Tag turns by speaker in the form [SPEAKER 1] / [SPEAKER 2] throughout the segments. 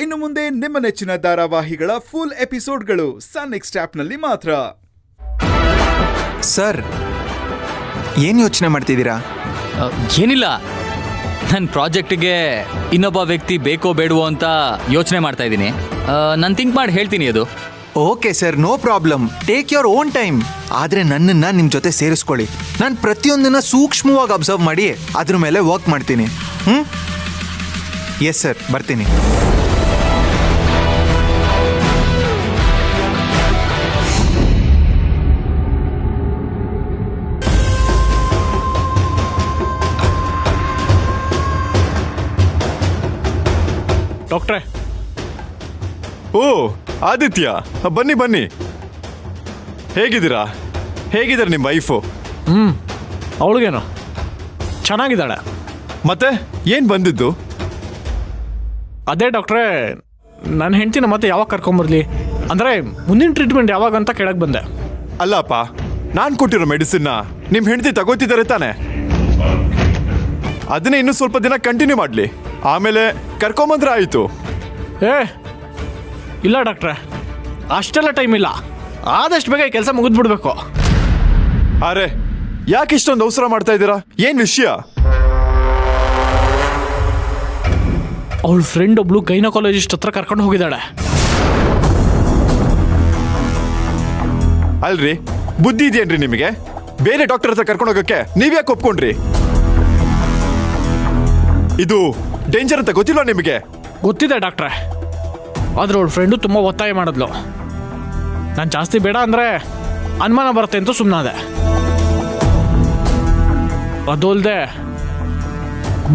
[SPEAKER 1] ಇನ್ನು ಮುಂದೆ ನಿಮ್ಮ ನೆಚ್ಚಿನ ಧಾರಾವಾಹಿಗಳ ಫುಲ್ ಎಪಿಸೋಡ್ಗಳು ಸನ್ ನೆಕ್ಸ್ಟ್ ಆಪ್ನಲ್ಲಿ ಮಾತ್ರ.
[SPEAKER 2] ಸರ್, ಏನು ಯೋಚನೆ ಮಾಡ್ತಿದ್ದೀರಾ?
[SPEAKER 3] ಏನಿಲ್ಲ, ನನ್ನ ಪ್ರಾಜೆಕ್ಟ್ಗೆ ಇನ್ನೊಬ್ಬ ವ್ಯಕ್ತಿ ಬೇಕೋ ಬೇಡವೋ ಅಂತ ಯೋಚನೆ ಮಾಡ್ತಾ ಇದ್ದೀನಿ. ನಾನು ಥಿಂಕ್ ಮಾಡಿ ಹೇಳ್ತೀನಿ. ಅದು
[SPEAKER 2] okay sir, no problem, take your own time. ಆದರೆ ನನ್ನನ್ನು ನಿಮ್ಮ ಜೊತೆ ಸೇರಿಸ್ಕೊಳ್ಳಿ. ನಾನು ಪ್ರತಿಯೊಂದನ್ನು ಸೂಕ್ಷ್ಮವಾಗಿ ಅಬ್ಸರ್ವ್ ಮಾಡಿ ಅದ್ರ ಮೇಲೆ ವರ್ಕ್ ಮಾಡ್ತೀನಿ. ಎಸ್ ಸರ್, ಬರ್ತೀನಿ.
[SPEAKER 4] ಡಾಕ್ಟ್ರೇ.
[SPEAKER 5] ಓ ಆದಿತ್ಯ, ಬನ್ನಿ ಬನ್ನಿ. ಹೇಗಿದ್ದೀರಾ? ಹೇಗಿದ್ದಾರೆ ನಿಮ್ಮ ವೈಫು?
[SPEAKER 4] ಅವಳಿಗೇನು ಚೆನ್ನಾಗಿದ್ದಾಳೆ.
[SPEAKER 5] ಮತ್ತೆ ಏನು ಬಂದಿದ್ದು?
[SPEAKER 4] ಅದೇ ಡಾಕ್ಟ್ರೇ, ನನ್ನ ಹೆಂಡ್ತಿನ ಮತ್ತೆ ಯಾವಾಗ ಕರ್ಕೊಂಬರ್ಲಿ, ಅಂದರೆ ಮುಂದಿನ ಟ್ರೀಟ್ಮೆಂಟ್ ಯಾವಾಗ ಅಂತ ಕೇಳಕ್ಕೆ ಬಂದೆ.
[SPEAKER 5] ಅಲ್ಲಪ್ಪ, ನಾನು ಕೊಟ್ಟಿರೋ ಮೆಡಿಸಿನ್ನ ನಿಮ್ಮ ಹೆಂಡತಿ ತಗೋತಿದ್ದಾರೆ ತಾನೆ? ಅದನ್ನೇ ಇನ್ನೂ ಸ್ವಲ್ಪ ದಿನ ಕಂಟಿನ್ಯೂ ಮಾಡಲಿ, ಆಮೇಲೆ ಕರ್ಕೊಂಬಂದ್ರೆ ಆಯಿತು.
[SPEAKER 4] ಇಲ್ಲ ಡಾಕ್ಟ್ರೆ, ಅಷ್ಟೆಲ್ಲ ಟೈಮ್ ಇಲ್ಲ. ಆದಷ್ಟು ಬೇಗ ಈ ಕೆಲಸ ಮುಗಿದ್ಬಿಡ್ಬೇಕು.
[SPEAKER 5] ಅರೆ, ಯಾಕೆ ಇಷ್ಟೊಂದು ಅವಸರ ಮಾಡ್ತಾ ಇದ್ದೀರಾ? ಏನು ವಿಷಯ?
[SPEAKER 4] ಅವಳ ಫ್ರೆಂಡ್ ಒಬ್ಳು ಗೈನಕಾಲಜಿಸ್ಟ್ ಹತ್ರ ಕರ್ಕೊಂಡು ಹೋಗಿದ್ದಾಳೆ.
[SPEAKER 5] ಅಲ್ರಿ, ಬುದ್ಧಿ ಇದೆಯೇನ್ರಿ ನಿಮಗೆ? ಬೇರೆ ಡಾಕ್ಟರ್ ಹತ್ರ ಕರ್ಕೊಂಡು ಹೋಗಕ್ಕೆ ನೀವ್ಯಾಕೆ ಒಪ್ಕೊಂಡ್ರಿ? ಇದು ಡೇಂಜರ್ ಅಂತ ಗೊತ್ತಿಲ್ವಾ ನಿಮಗೆ?
[SPEAKER 4] ಗೊತ್ತಿದೆ ಡಾಕ್ಟ್ರೆ, ಆದ್ರೆ ಅವಳ ಫ್ರೆಂಡು ತುಂಬ ಒತ್ತಾಯ ಮಾಡಿದ್ಲು. ನಾನು ಜಾಸ್ತಿ ಬೇಡ ಅಂದರೆ ಅನುಮಾನ ಬರುತ್ತೆ ಅಂತ ಸುಮ್ಮನಾದೆ. ಅದು ಅಲ್ಲದೆ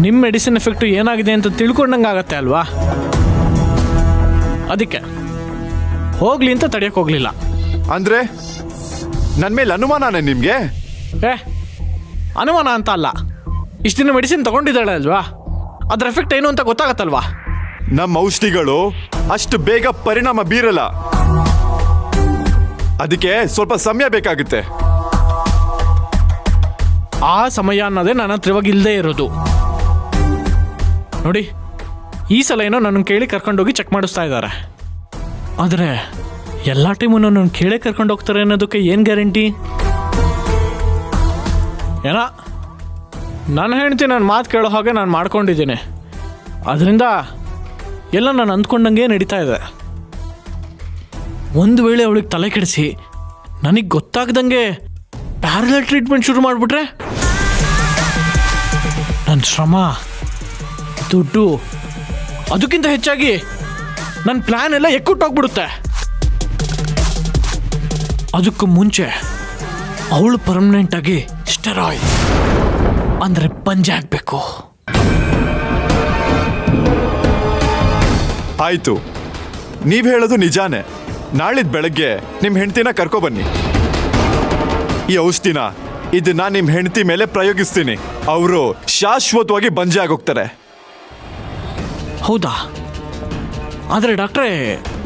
[SPEAKER 4] ನಿಮ್ಮ ಮೆಡಿಸಿನ್ ಎಫೆಕ್ಟು ಏನಾಗಿದೆ ಅಂತ ತಿಳ್ಕೊಂಡಂಗೆ ಆಗತ್ತೆ ಅಲ್ವಾ? ಅದಕ್ಕೆ ಹೋಗ್ಲಿ ಅಂತ ತಡೆಯೋಕೆ ಹೋಗಲಿಲ್ಲ.
[SPEAKER 5] ಅಂದ್ರೆ ನನ್ನ ಮೇಲೆ ಅನುಮಾನನೇ ನಿಮಗೆ?
[SPEAKER 4] ಅನುಮಾನ ಅಂತ ಅಲ್ಲ, ಇಷ್ಟು ದಿನ ಮೆಡಿಸಿನ್ ತಗೊಂಡಿದ್ದಾಳೆ ಅಲ್ವಾ, ಅದ್ರ ಎಫೆಕ್ಟ್ ಏನು ಅಂತ ಗೊತ್ತಾಗತ್ತಲ್ವಾ?
[SPEAKER 5] ನಮ್ಮ ಔಷಧಿಗಳು ಅಷ್ಟು ಬೇಗ ಪರಿಣಾಮ ಬೀರಲ್ಲ, ಅದಕ್ಕೆ ಸ್ವಲ್ಪ ಸಮಯ ಬೇಕಾಗುತ್ತೆ.
[SPEAKER 4] ಆ ಸಮಯ ಅನ್ನೋದೇ ನನ್ನ ಹತ್ರ ಇವಾಗ ಇಲ್ಲದೆ ಇರೋದು. ನೋಡಿ, ಈ ಸಲ ಏನೋ ನನ್ನ ಕೇಳಿ ಕರ್ಕೊಂಡೋಗಿ ಚೆಕ್ ಮಾಡಿಸ್ತಾ ಇದ್ದಾರೆ. ಆದರೆ ಎಲ್ಲ ಟೈಮು ನನ್ನ ಕೇಳೇ ಕರ್ಕೊಂಡು ಹೋಗ್ತಾರೆ ಅನ್ನೋದಕ್ಕೆ ಏನು ಗ್ಯಾರಂಟಿ? ಏನೋ ನನ್ನ ಹೆಂಡ್ತಿ ನನ್ನ ಮಾತು ಕೇಳೋ ಹಾಗೆ ನಾನು ಮಾಡ್ಕೊಂಡಿದ್ದೀನಿ. ಅದರಿಂದ ಎಲ್ಲ ನಾನು ಅಂದ್ಕೊಂಡಂಗೆ ನಡೀತಾ ಇದೆ. ಒಂದು ವೇಳೆ ಅವಳಿಗೆ ತಲೆ ಕೆಡಿಸಿ ನನಗೆ ಗೊತ್ತಾಗ್ದಂಗೆ ಪ್ಯಾರಲಲ್ ಟ್ರೀಟ್ಮೆಂಟ್ ಶುರು ಮಾಡಿಬಿಟ್ರೆ ನನ್ನ ಶ್ರಮ, ದುಡ್ಡು, ಅದಕ್ಕಿಂತ ಹೆಚ್ಚಾಗಿ ನನ್ನ ಪ್ಲ್ಯಾನ್ ಎಲ್ಲ ಎಕ್ಕುಟ್ಟೋಗ್ಬಿಡುತ್ತೆ. ಅದಕ್ಕೂ ಮುಂಚೆ ಅವಳು ಪರ್ಮನೆಂಟಾಗಿ ಸ್ಟೆರಾಯ್ಡ್ ಅಂದರೆ ಪಂಜೆ ಆಗಬೇಕು.
[SPEAKER 5] ಆಯ್ತು, ನೀವು ಹೇಳೋದು ನಿಜಾನೇ. ನಾಳಿದ್ದು ಬೆಳಗ್ಗೆ ನಿಮ್ಮ ಹೆಂಡ್ತಿನ ಕರ್ಕೊಬನ್ನಿ. ಈ ಔಷಧಿನ ಇದನ್ನ ನಿಮ್ಮ ಹೆಂಡತಿ ಮೇಲೆ ಪ್ರಯೋಗಿಸ್ತೀನಿ. ಅವರು ಶಾಶ್ವತವಾಗಿ ಬಂಜೆ ಆಗೋಗ್ತಾರೆ.
[SPEAKER 4] ಹೌದಾ? ಆದರೆ ಡಾಕ್ಟ್ರೇ,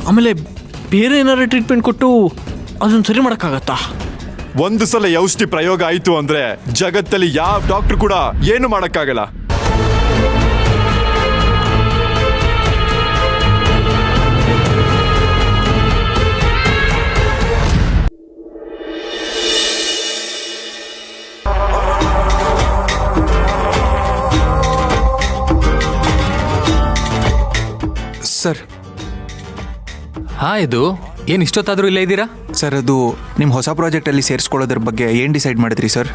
[SPEAKER 4] ಆಮೇಲೆ ಬೇರೆ ಏನಾದ್ರು ಟ್ರೀಟ್ಮೆಂಟ್ ಕೊಟ್ಟು ಅದನ್ನು ಸರಿ ಮಾಡೋಕ್ಕಾಗತ್ತಾ?
[SPEAKER 5] ಒಂದು ಸಲ ಈ ಔಷಧಿ ಪ್ರಯೋಗ ಆಯಿತು ಅಂದ್ರೆ ಜಗತ್ತಲ್ಲಿ ಯಾವ ಡಾಕ್ಟರ್ ಕೂಡ ಏನು ಮಾಡೋಕ್ಕಾಗಲ್ಲ.
[SPEAKER 2] ಸರ್.
[SPEAKER 3] ಇದು ಏನು ಇಷ್ಟೊತ್ತಾದರೂ ಇಲ್ಲೇ ಇದ್ದೀರಾ?
[SPEAKER 2] ಸರ್, ಅದು ನಿಮ್ಮ ಹೊಸ ಪ್ರಾಜೆಕ್ಟಲ್ಲಿ ಸೇರಿಸ್ಕೊಳ್ಳೋದ್ರ ಬಗ್ಗೆ ಏನು ಡಿಸೈಡ್ ಮಾಡಿದ್ರಿ ಸರ್?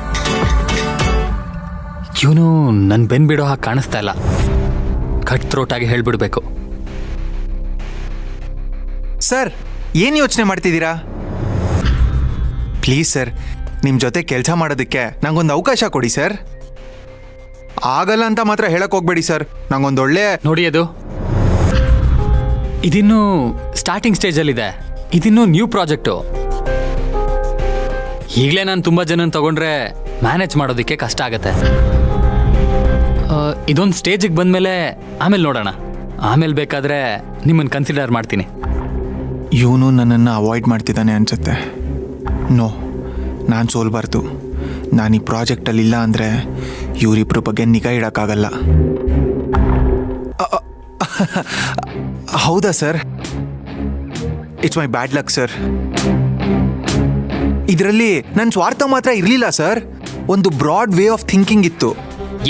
[SPEAKER 3] ಇವನು ನನ್ನ ಬೆನ್ನು ಬಿಡೋ ಹಾಗೆ ಕಾಣಿಸ್ತಾ ಇಲ್ಲ. ಕಟ್ ಥ್ರೋಟಾಗಿ ಹೇಳಿಬಿಡ್ಬೇಕು.
[SPEAKER 2] ಸರ್, ಏನು ಯೋಚನೆ ಮಾಡ್ತಿದ್ದೀರಾ? ಪ್ಲೀಸ್ ಸರ್, ನಿಮ್ಮ ಜೊತೆ ಕೆಲಸ ಮಾಡೋದಕ್ಕೆ ನಂಗೊಂದು ಅವಕಾಶ ಕೊಡಿ ಸರ್. ಆಗಲ್ಲ ಅಂತ ಮಾತ್ರ ಹೇಳಕ್ಕೆ ಹೋಗ್ಬೇಡಿ ಸರ್. ನಂಗೊಂದು ಒಳ್ಳೆ
[SPEAKER 3] ನೋಡಿ, ಅದು ಇದಿನ್ನೂ ಸ್ಟಾರ್ಟಿಂಗ್ ಸ್ಟೇಜಲ್ಲಿದೆ. ಇದಿನ್ನೂ ನ್ಯೂ ಪ್ರಾಜೆಕ್ಟು. ಈಗಲೇ ನಾನು ತುಂಬ ಜನ ತಗೊಂಡ್ರೆ ಮ್ಯಾನೇಜ್ ಮಾಡೋದಕ್ಕೆ ಕಷ್ಟ ಆಗತ್ತೆ. ಇದೊಂದು ಸ್ಟೇಜಿಗೆ ಬಂದಮೇಲೆ ಆಮೇಲೆ ನೋಡೋಣ. ಆಮೇಲೆ ಬೇಕಾದರೆ ನಿಮ್ಮನ್ನು ಕನ್ಸಿಡರ್ ಮಾಡ್ತೀನಿ.
[SPEAKER 2] ಇವನು ನನ್ನನ್ನು ಅವಾಯ್ಡ್ ಮಾಡ್ತಿದ್ದಾನೆ ಅನ್ಸುತ್ತೆ. ನೋ, ನಾನು ಸೋಲ್ಬಾರ್ದು. ನಾನು ಈ ಪ್ರಾಜೆಕ್ಟಲ್ಲಿ ಇಲ್ಲ ಅಂದರೆ ಇವರಿಬ್ಬರ ಬಗ್ಗೆ ನಿಗಾ ಇಡೋಕ್ಕಾಗಲ್ಲ. ಹೌದಾ sir? It's my bad luck sir. ಇದರಲ್ಲಿ ನನ್ನ ಸ್ವಾರ್ಥ ಮಾತ್ರ ಇರಲಿಲ್ಲ ಸರ್, ಒಂದು ಬ್ರಾಡ್ ವೇ ಆಫ್ ಥಿಂಕಿಂಗ್ ಇತ್ತು.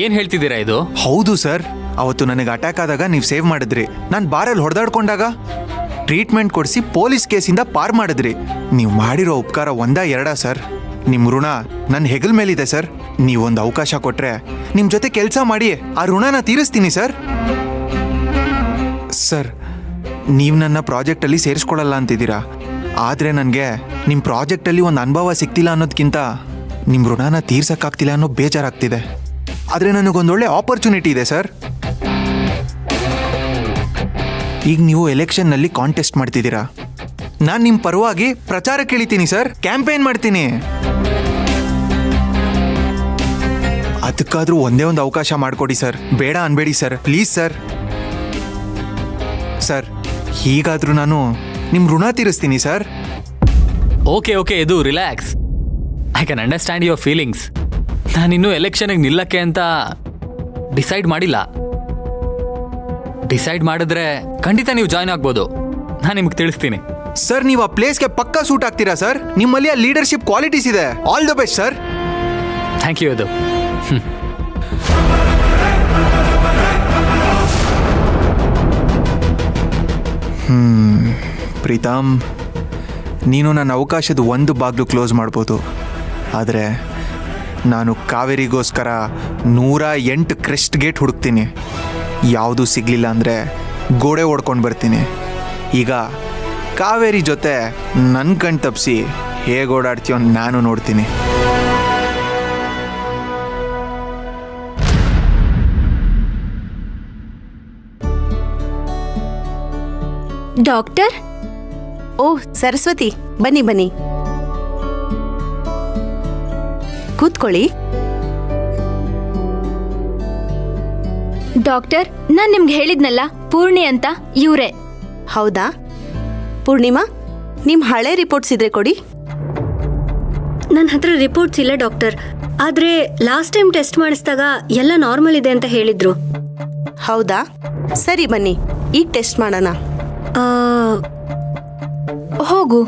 [SPEAKER 3] ಏನ್ ಹೇಳ್ತಿದ್ದೀರಾ ಇದು?
[SPEAKER 2] ಹೌದು ಸರ್, ಅವತ್ತು ನನಗೆ ಅಟ್ಯಾಕ್ ಆದಾಗ ನೀವು ಸೇವ್ ಮಾಡಿದ್ರಿ. ನಾನು ಬಾರಲ್ಲಿ ಹೊಡೆದಾಡ್ಕೊಂಡಾಗ ಟ್ರೀಟ್ಮೆಂಟ್ ಕೊಡಿಸಿ ಪೊಲೀಸ್ ಕೇಸಿಂದ ಪಾರ್ ಮಾಡಿದ್ರಿ. ನೀವು ಮಾಡಿರೋ ಉಪಕಾರ ಒಂದಾ ಎರಡಾ ಸರ್? ನಿಮ್ಮ ಋಣ ನನ್ನ ಹೆಗಲ್ ಮೇಲಿದೆ ಸರ್. ನೀವೊಂದು ಅವಕಾಶ ಕೊಟ್ರೆ ನಿಮ್ಮ ಜೊತೆ ಕೆಲಸ ಮಾಡಿ ಆ ಋಣನ ತೀರಿಸ್ತೀನಿ ಸರ್. ಸರ್, ನೀವು ನನ್ನ ಪ್ರಾಜೆಕ್ಟಲ್ಲಿ ಸೇರಿಸ್ಕೊಳ್ಳಲ್ಲ ಅಂತಿದ್ದೀರಾ, ಆದರೆ ನನಗೆ ನಿಮ್ಮ ಪ್ರಾಜೆಕ್ಟಲ್ಲಿ ಒಂದು ಅನುಭವ ಸಿಗ್ತಿಲ್ಲ ಅನ್ನೋದಕ್ಕಿಂತ ನಿಮ್ಮ ಋಣನ ತೀರ್ಸೋಕ್ಕಾಗ್ತಿಲ್ಲ ಅನ್ನೋ ಬೇಜಾರಾಗ್ತಿದೆ. ಆದರೆ ನನಗೊಂದೊಳ್ಳೆ ಆಪರ್ಚುನಿಟಿ ಇದೆ ಸರ್. ಈಗ ನೀವು ಎಲೆಕ್ಷನ್ನಲ್ಲಿ ಕಾಂಟೆಸ್ಟ್ ಮಾಡ್ತಿದ್ದೀರಾ, ನಾನು ನಿಮ್ಮ ಪರವಾಗಿ ಪ್ರಚಾರ ಕೇಳಿತೀನಿ ಸರ್, ಕ್ಯಾಂಪೇನ್ ಮಾಡ್ತೀನಿ. ಅದಕ್ಕಾದ್ರೂ ಒಂದೇ ಒಂದು ಅವಕಾಶ ಮಾಡಿಕೊಡಿ ಸರ್, ಬೇಡ ಅನ್ಬೇಡಿ ಸರ್, ಪ್ಲೀಸ್ ಸರ್. ಸರ್, ಹೀಗಾದ್ರೂ ನಾನು ನಿಮ್ಮ ಋಣ ತೀರಿಸ್ತೀನಿ ಸರ್.
[SPEAKER 3] ಓಕೆ ಇದು relax. I can understand your feelings. ನಾನಿನ್ನೂ ಎಲೆಕ್ಷನ್ಗೆ ನಿಲ್ಲಕ್ಕೆ ಅಂತ ಡಿಸೈಡ್ ಮಾಡಿಲ್ಲ. ಡಿಸೈಡ್ ಮಾಡಿದ್ರೆ ಖಂಡಿತ ನೀವು ಜಾಯ್ನ್ ಆಗ್ಬೋದು, ನಾನು ನಿಮ್ಗೆ ತಿಳಿಸ್ತೀನಿ.
[SPEAKER 2] ಸರ್, ನೀವು ಆ ಪ್ಲೇಸ್ಗೆ ಪಕ್ಕಾ ಸೂಟ್ ಆಗ್ತೀರಾ ಸರ್? ನಿಮ್ಮಲ್ಲಿ ಆ ಲೀಡರ್ಶಿಪ್ ಕ್ವಾಲಿಟೀಸ್ ಇದೆ. All the best sir.
[SPEAKER 3] Thank you. ಅದು
[SPEAKER 2] ಪ್ರೀತಮ್, ನೀನು ನನ್ನ ಅವಕಾಶದ ಒಂದು ಬಾಗ್ಲು ಕ್ಲೋಸ್ ಮಾಡ್ಬೋದು, ಆದರೆ ನಾನು ಕಾವೇರಿಗೋಸ್ಕರ 108 ಕ್ರೆಸ್ಟ್ ಗೇಟ್ ಹುಡುಕ್ತೀನಿ. ಯಾವುದೂ ಸಿಗಲಿಲ್ಲ ಅಂದರೆ ಗೋಡೆ ಓಡ್ಕೊಂಡು ಬರ್ತೀನಿ. ಈಗ ಕಾವೇರಿ ಜೊತೆ ನನ್ನ ಕಣ್ ತಪ್ಪಿಸಿ ಹೇಗೆ ಓಡಾಡ್ತೀಯೋ ನಾನು ನೋಡ್ತೀನಿ.
[SPEAKER 6] ಡಾಕ್ಟರ್? ಓಹ್ ಸರಸ್ವತಿ, ಬನ್ನಿ ಬನ್ನಿ, ಕೂತ್ಕೊಳ್ಳಿ.
[SPEAKER 7] ಡಾಕ್ಟರ್, ನಾನ್ ನಿಮ್ಗೆ ಹೇಳಿದ್ನಲ್ಲ, ಪೂರ್ಣಿ ಅಂತ, ಇವ್ರೆ.
[SPEAKER 6] ಹೌದಾ? ಪೂರ್ಣಿಮಾ, ನಿಮ್ಮ ಹಳೆ ರಿಪೋರ್ಟ್ಸ್ ಇದ್ರೆ ಕೊಡಿ.
[SPEAKER 7] ನನ್ನ ಹತ್ರ ರಿಪೋರ್ಟ್ಸ್ ಇಲ್ಲ ಡಾಕ್ಟರ್, ಆದ್ರೆ ಲಾಸ್ಟ್ ಟೈಮ್ ಟೆಸ್ಟ್ ಮಾಡಿಸಿದಾಗ ಎಲ್ಲ ನಾರ್ಮಲ್ ಇದೆ ಅಂತ ಹೇಳಿದ್ರು.
[SPEAKER 6] ಹೌದಾ? ಸರಿ ಬನ್ನಿ, ಈಗ ಟೆಸ್ಟ್ ಮಾಡೋಣ.
[SPEAKER 7] ಹೋಗು.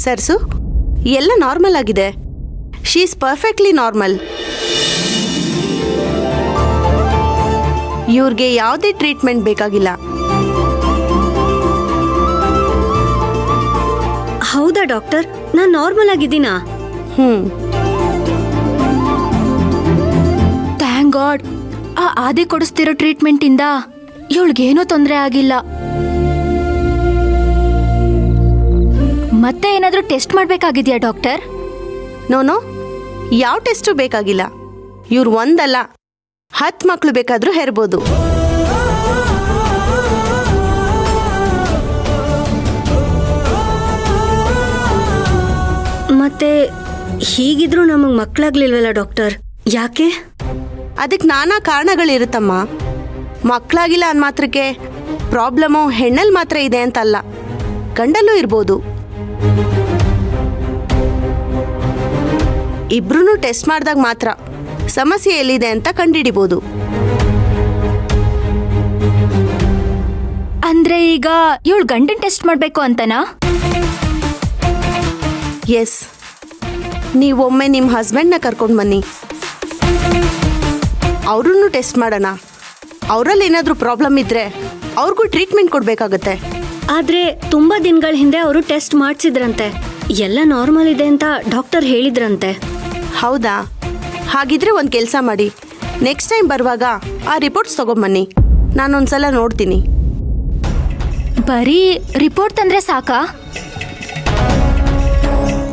[SPEAKER 6] ಸರ್ಸು, ಎಲ್ಲ ನಾರ್ಮಲ್ ಆಗಿದೆ. She is perfectly normal. ಇವ್ರಿಗೆ ಯಾವುದೇ ಟ್ರೀಟ್ಮೆಂಟ್ ಬೇಕಾಗಿಲ್ಲ.
[SPEAKER 7] ಹೌದಾ ಡಾಕ್ಟರ್? ನಾನು ನಾರ್ಮಲ್ ಆಗಿದ್ದೀನಾ? Thank god. ಆ ಆದಿ ಕೊಡಿಸ್ತಿರೋ ಟ್ರೀಟ್ಮೆಂಟ್ ಇಂದ ಇವಳಿಗೇನೂ ತೊಂದರೆ ಆಗಿಲ್ಲ. ಮತ್ತೆ ಏನಾದರೂ ಟೆಸ್ಟ್ ಮಾಡಬೇಕಾಗಿದೆಯಾ ಡಾಕ್ಟರ್?
[SPEAKER 6] ನೋನೋ, ಯಾವ ಟೆಸ್ಟು ಬೇಕಾಗಿಲ್ಲ. ಇವ್ರು ಒಂದಲ್ಲ 10 ಮಕ್ಕಳು ಬೇಕಾದರೂ ಹೆರ್ಬೋದು.
[SPEAKER 7] ಮತ್ತೆ ಹೀಗಿದ್ರೂ ನಮಗೆ ಮಕ್ಕಳಾಗ್ಲಿಲ್ವಲ್ಲ ಡಾಕ್ಟರ್, ಯಾಕೆ?
[SPEAKER 6] ಅದಕ್ಕೆ ನಾನಾ ಕಾರಣಗಳಿರುತ್ತಮ್ಮ. ಮಕ್ಕಳಾಗಿಲ್ಲ ಅಂದ ಮಾತ್ರಕ್ಕೆ ಪ್ರಾಬ್ಲಮ್ಮು ಹೆಣ್ಣಲ್ಲಿ ಮಾತ್ರ ಇದೆ ಅಂತಲ್ಲ. ಗಂಡಲ್ಲೂ ಇರ್ಬೋದು. ಇಬ್ರು ಟೆಸ್ಟ್ ಮಾಡಿದಾಗ ಮಾತ್ರ ಸಮಸ್ಯೆ ಎಲ್ಲಿದೆ ಅಂತ ಕಂಡುಹಿಡಿಬೋದು.
[SPEAKER 8] ಅಂದ್ರೆ ಈಗ ಇವಳು ಗಂಡನ್ ಟೆಸ್ಟ್ ಮಾಡ್ಬೇಕು ಅಂತನಾ?
[SPEAKER 6] ಎಸ್, ನೀವೊಮ್ಮೆ ನಿಮ್ಮ ಹಸ್ಬೆಂಡ್ನ ಕರ್ಕೊಂಡು ಬನ್ನಿ, ಅವ್ರನ್ನೂ ಟೆಸ್ಟ್ ಮಾಡೋಣ. ಅವರಲ್ಲಿ ಏನಾದರೂ ಪ್ರಾಬ್ಲಮ್ ಇದ್ದರೆ ಅವ್ರಿಗೂ ಟ್ರೀಟ್ಮೆಂಟ್ ಕೊಡಬೇಕಾಗತ್ತೆ.
[SPEAKER 7] ಆದ್ರೆ ತುಂಬಾ ದಿನಗಳ ಹಿಂದೆ ಅವರು ಟೆಸ್ಟ್ ಮಾಡಿಸಿದ್ರಂತೆ, ಎಲ್ಲ ನಾರ್ಮಲ್ ಇದೆ ಅಂತ ಡಾಕ್ಟರ್ ಹೇಳಿದ್ರಂತೆ.
[SPEAKER 6] ಹೌದಾ? ಹಾಗಿದ್ರೆ ಒಂದು ಕೆಲಸ ಮಾಡಿ, ನೆಕ್ಸ್ಟ್ ಟೈಮ್ ಬರುವಾಗ ಆ ರಿಪೋರ್ಟ್ಸ್ ತೊಗೊಂಬನ್ನಿ, ನಾನೊಂದ್ಸಲ ನೋಡ್ತೀನಿ.
[SPEAKER 8] ಬರೀ ರಿಪೋರ್ಟ್ ತಂದ್ರೆ ಸಾಕಾ?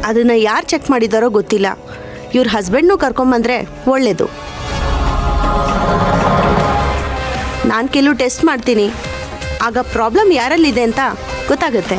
[SPEAKER 6] ಅದನ್ನು ಯಾರು ಚೆಕ್ ಮಾಡಿದಾರೋ ಗೊತ್ತಿಲ್ಲ. ಇವ್ರ ಹಸ್ಬೆಂಡ್ನೂ ಕರ್ಕೊಂಬಂದ್ರೆ ಒಳ್ಳೆಯದು. ನಾನು ಕೆಲವು ಟೆಸ್ಟ್ ಮಾಡ್ತೀನಿ, ಆಗ ಪ್ರಾಬ್ಲಮ್ ಯಾರಲ್ಲಿದೆ ಅಂತ ಗೊತ್ತಾಗುತ್ತೆ.